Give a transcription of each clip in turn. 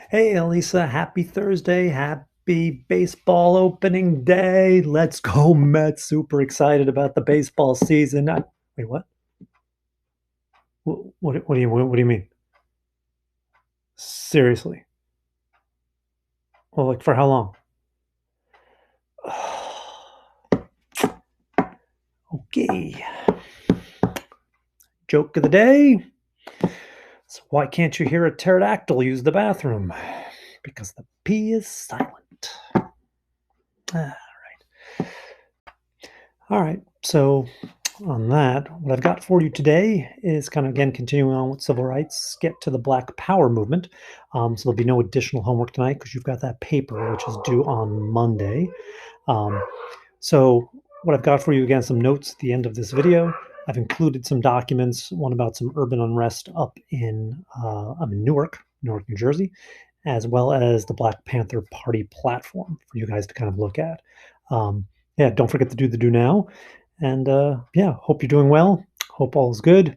Hey, Elisa, happy Thursday. Happy baseball opening day. Let's go, Mets. Super excited about the baseball season. Wait, what? What do you mean? Seriously? Well, like for how long? Okay. Joke of the day. So why can't you hear a pterodactyl use the bathroom? Because the P is silent. Ah, all right. So on that, what I've got for you today is kind of again continuing on with civil rights, get to the Black Power movement. So there'll be no additional homework tonight because you've got that paper, which is due on Monday. Um, so what I've got for you again, some notes at the end of this video. I've included some documents, one about some urban unrest up in Newark, New Jersey, as well as the Black Panther Party platform for you guys to kind of look at. Yeah, don't forget to do the do now. And yeah, hope you're doing well. Hope all is good.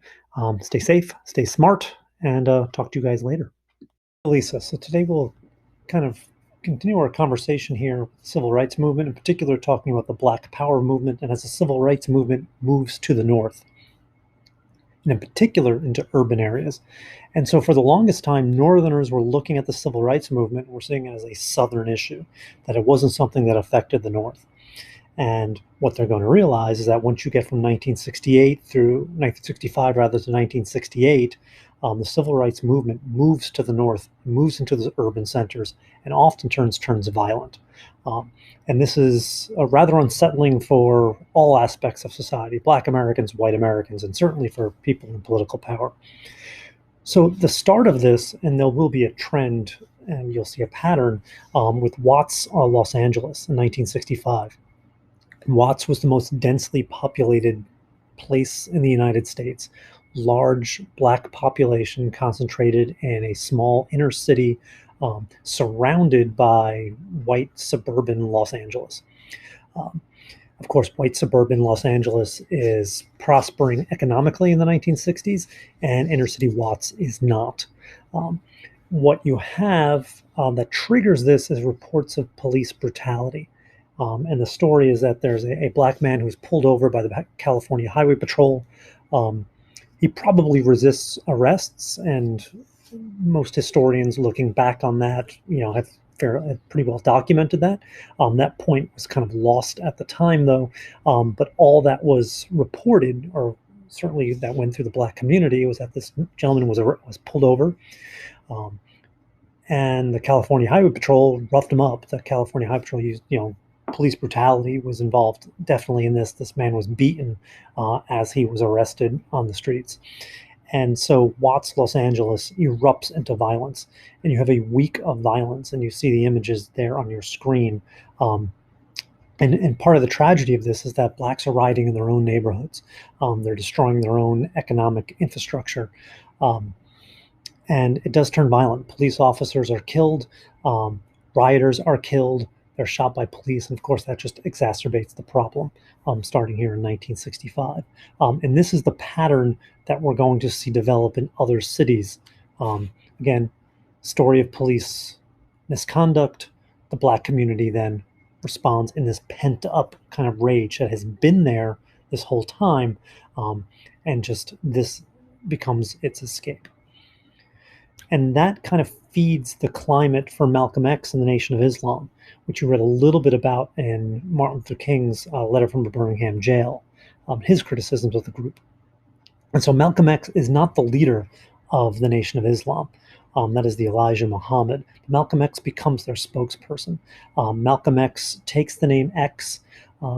Stay safe, stay smart, and talk to you guys later. Lisa, so today we'll kind of continue our conversation here with the civil rights movement, in particular talking about the Black Power movement, and as the civil rights movement moves to the north, and in particular into urban areas. And so for the longest time, Northerners were looking at the civil rights movement, and were seeing it as a Southern issue, that it wasn't something that affected the North. And what they're going to realize is that once you get from 1968 through 1965, rather to 1968, the civil rights movement moves to the north, moves into the urban centers, and often turns violent. Um, and this is rather unsettling for all aspects of society, Black Americans, white Americans, and certainly for people in political power. So the start of this, and there will be a trend, and you'll see a pattern with Watts, Los Angeles in 1965. Watts was the most densely populated place in the United States. Large Black population concentrated in a small inner city, surrounded by white suburban Los Angeles. Um, of course, white suburban Los Angeles is prospering economically in the 1960s, and inner city Watts is not. Um, what you have that triggers this is reports of police brutality. And the story is that there's a black man who's pulled over by the California Highway Patrol. Um, he probably resists arrests, and most historians looking back on that, have pretty well documented that. That point was kind of lost at the time, though. But all that was reported, or certainly that went through the Black community, was that this gentleman was pulled over. Um, and the California Highway Patrol roughed him up. The California Highway Patrol used, police brutality was involved definitely in this. This man was beaten as he was arrested on the streets. And so Watts, Los Angeles erupts into violence, and you have a week of violence, and you see the images there on your screen. Um, and part of the tragedy of this is that blacks are rioting in their own neighborhoods. They're destroying their own economic infrastructure. Um, and it does turn violent. Police officers are killed, rioters are killed, they're shot by police, and of course that just exacerbates the problem. Starting here in 1965, and this is the pattern that we're going to see develop in other cities. Again, story of police misconduct. The Black community then responds in this pent-up kind of rage that has been there this whole time, and just this becomes its escape. And that kind of feeds the climate for Malcolm X and the Nation of Islam, which you read a little bit about in Martin Luther King's letter from the Birmingham jail, his criticisms of the group. And so Malcolm X is not the leader of the Nation of Islam. That is the Elijah Muhammad. Malcolm X becomes their spokesperson. Malcolm X takes the name X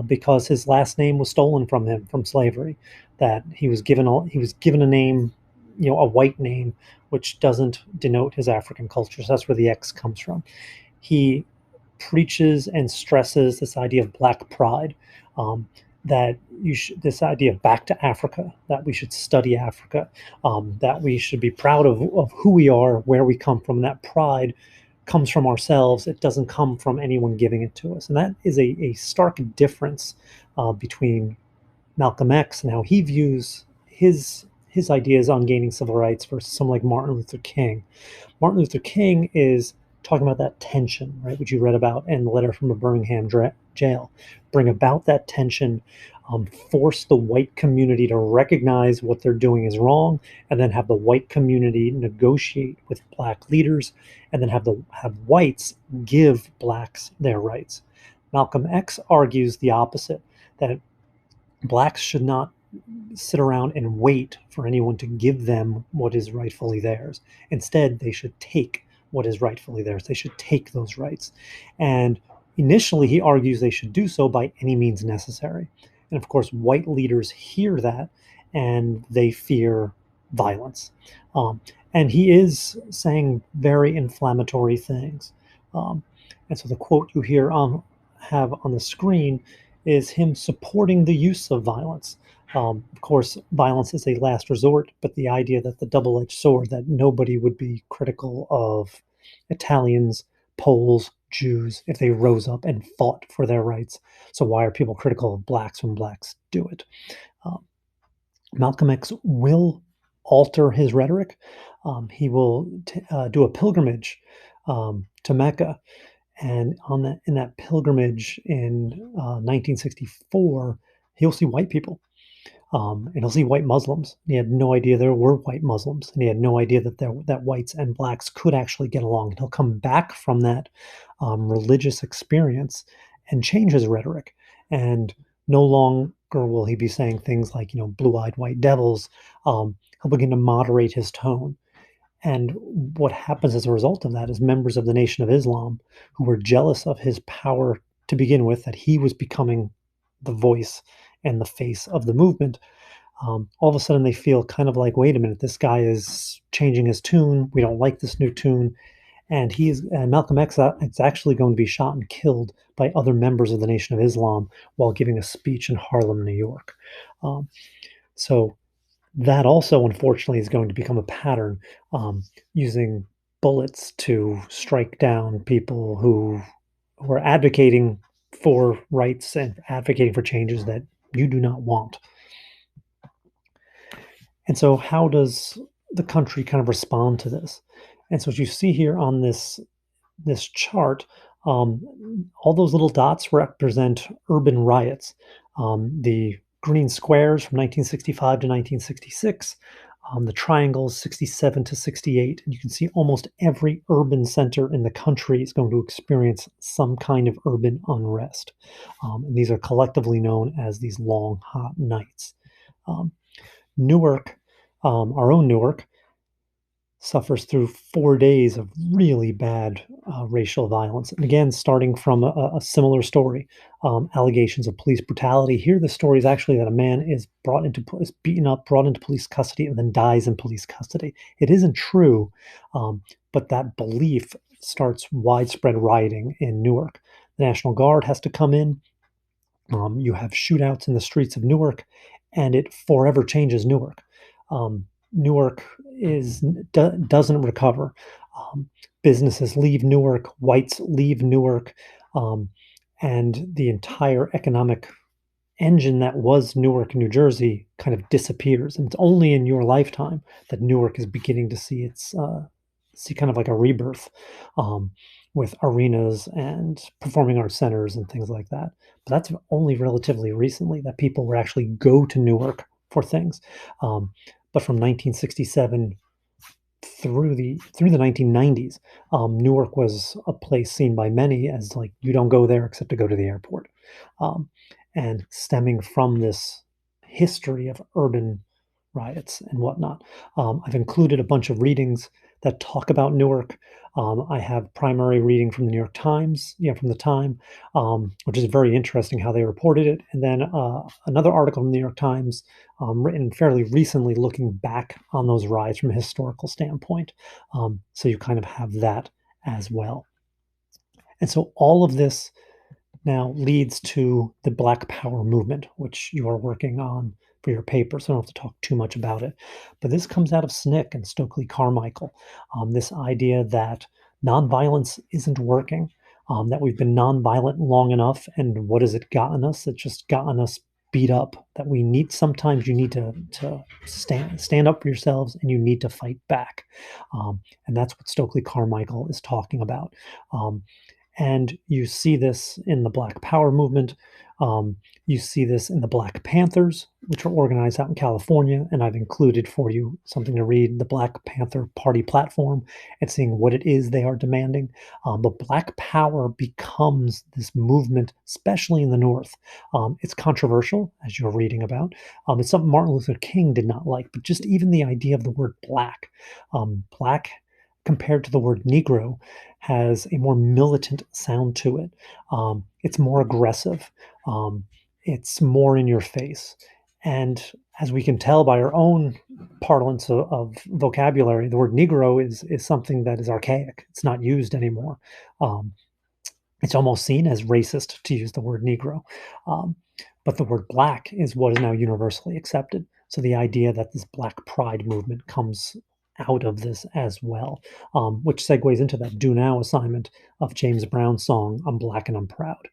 because his last name was stolen from him from slavery. That he was given a name, a white name, which doesn't denote his African culture. So that's where the X comes from. He preaches and stresses this idea of Black pride, that this idea of back to Africa, that we should study Africa, that we should be proud of who we are, where we come from. That pride comes from ourselves. It doesn't come from anyone giving it to us. And that is a stark difference between Malcolm X and how he views his his ideas on gaining civil rights versus someone like Martin Luther King. Martin Luther King is talking about that tension, right, which you read about in the letter from a Birmingham jail. Bring about that tension, force the white community to recognize what they're doing is wrong, and then have the white community negotiate with black leaders, and then have whites give blacks their rights. Malcolm X argues the opposite, that blacks should not sit around and wait for anyone to give them what is rightfully theirs. Instead, they should take what is rightfully theirs. They should take those rights. And initially, he argues they should do so by any means necessary. And of course, white leaders hear that and they fear violence. Um, and he is saying very inflammatory things. Um, and so the quote you hear have on the screen is him supporting the use of violence. Of course, violence is a last resort, but the idea that the double-edged sword, that nobody would be critical of Italians, Poles, Jews if they rose up and fought for their rights. So why are people critical of blacks when blacks do it? Um, Malcolm X will alter his rhetoric. He will do a pilgrimage to Mecca, and on that in that pilgrimage in 1964, he'll see white people, and he'll see white Muslims. He had no idea there were white Muslims, and he had no idea that whites and blacks could actually get along. And he'll come back from that religious experience and change his rhetoric. And no longer will he be saying things like, blue-eyed white devils. He'll begin to moderate his tone. And what happens as a result of that is members of the Nation of Islam who were jealous of his power to begin with, that he was becoming the voice and the face of the movement, all of a sudden they feel kind of like, wait a minute, this guy is changing his tune. We don't like this new tune. And Malcolm X is actually going to be shot and killed by other members of the Nation of Islam while giving a speech in Harlem, New York. Um, so that also, unfortunately, is going to become a pattern, using bullets to strike down people who are advocating for rights and advocating for changes that you do not want. And so, how does the country kind of respond to this? And so, as you see here on this chart, all those little dots represent urban riots. The green squares from 1965 to 1966, the triangles 67 to 68. And you can see almost every urban center in the country is going to experience some kind of urban unrest. And these are collectively known as these long, hot nights. Newark, our own Newark, suffers through 4 days of really bad racial violence. And again, starting from a similar story, allegations of police brutality. Here, the story is actually that a man is beaten up, brought into police custody, and then dies in police custody. It isn't true, but that belief starts widespread rioting in Newark. The National Guard has to come in. You have shootouts in the streets of Newark, and it forever changes Newark. Newark doesn't recover. Businesses leave Newark, whites leave Newark, and the entire economic engine that was Newark, New Jersey, kind of disappears. And it's only in your lifetime that Newark is beginning to see kind of like a rebirth, with arenas and performing arts centers and things like that. But that's only relatively recently that people would actually go to Newark for things. But from 1967 through the 1990s, Newark was a place seen by many as like, you don't go there except to go to the airport. And stemming from this history of urban riots and whatnot, I've included a bunch of readings that talk about Newark. I have primary reading from the New York Times, from the time, which is very interesting how they reported it. And then another article from the New York Times, written fairly recently, looking back on those riots from a historical standpoint. So you kind of have that as well. And so all of this now leads to the Black Power movement, which you are working on for your paper, so I don't have to talk too much about it. But this comes out of SNCC and Stokely Carmichael, this idea that nonviolence isn't working, that we've been nonviolent long enough, and what has it gotten us? It's just gotten us beat up, that we need sometimes you need to stand up for yourselves and you need to fight back. And that's what Stokely Carmichael is talking about. Um, and you see this in the Black Power movement. Um, you see this in the Black Panthers, which are organized out in California. And I've included for you something to read, the Black Panther Party platform, and seeing what it is they are demanding. But Black Power becomes this movement, especially in the North. It's controversial, as you're reading about. It's something Martin Luther King did not like, but just even the idea of the word black. Black compared to the word Negro has a more militant sound to it. It's more aggressive. Um, it's more in your face. And as we can tell by our own parlance of vocabulary, the word Negro is something that is archaic. It's not used anymore. Um, it's almost seen as racist to use the word Negro. Um, but the word black is what is now universally accepted. So the idea that this black pride movement comes out of this as well, which segues into that Do Now assignment of James Brown's song, I'm Black and I'm Proud.